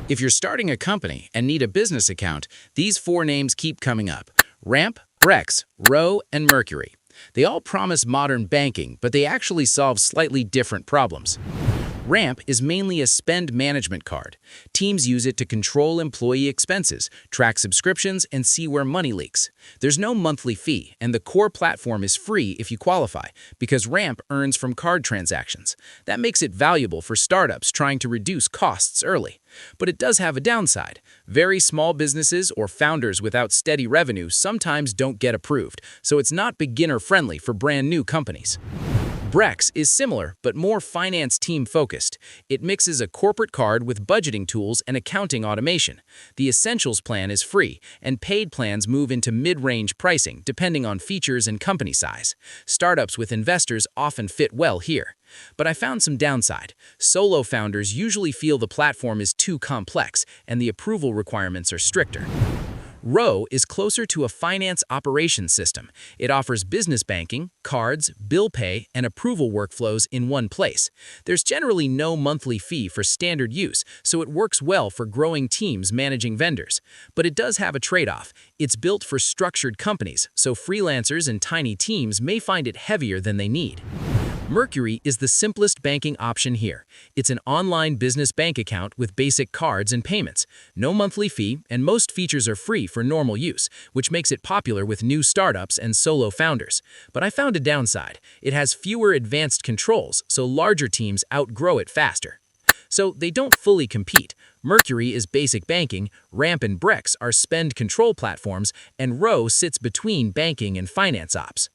If you're starting a company and need a business account, these four names keep coming up: Ramp, Brex, Row, and Mercury. They all promise modern banking, but they actually solve slightly different problems. Ramp is mainly a spend management card. Teams use it to control employee expenses, track subscriptions, and see where money leaks. There's no monthly fee, and the core platform is free if you qualify, because Ramp earns from card transactions. That makes it valuable for startups trying to reduce costs early. But it does have a downside. Very small businesses or founders without steady revenue sometimes don't get approved, so it's not beginner-friendly for brand new companies. Brex is similar, but more finance team-focused. It mixes a corporate card with budgeting tools and accounting automation. The Essentials plan is free, and paid plans move into mid-range pricing depending on features and company size. Startups with investors often fit well here. But I found some downside. Solo founders usually feel the platform is too complex, and the approval requirements are stricter. Row is closer to a finance operations system. It offers business banking, cards, bill pay, and approval workflows in one place. There's generally no monthly fee for standard use, so it works well for growing teams managing vendors. But it does have a trade-off. It's built for structured companies, so freelancers and tiny teams may find it heavier than they need. Mercury is the simplest banking option here. It's an online business bank account with basic cards and payments. No monthly fee, and most features are free for normal use, which makes it popular with new startups and solo founders. But I found a downside. It has fewer advanced controls, so larger teams outgrow it faster. So they don't fully compete. Mercury is basic banking, Ramp and Brex are spend control platforms, and Row sits between banking and finance ops.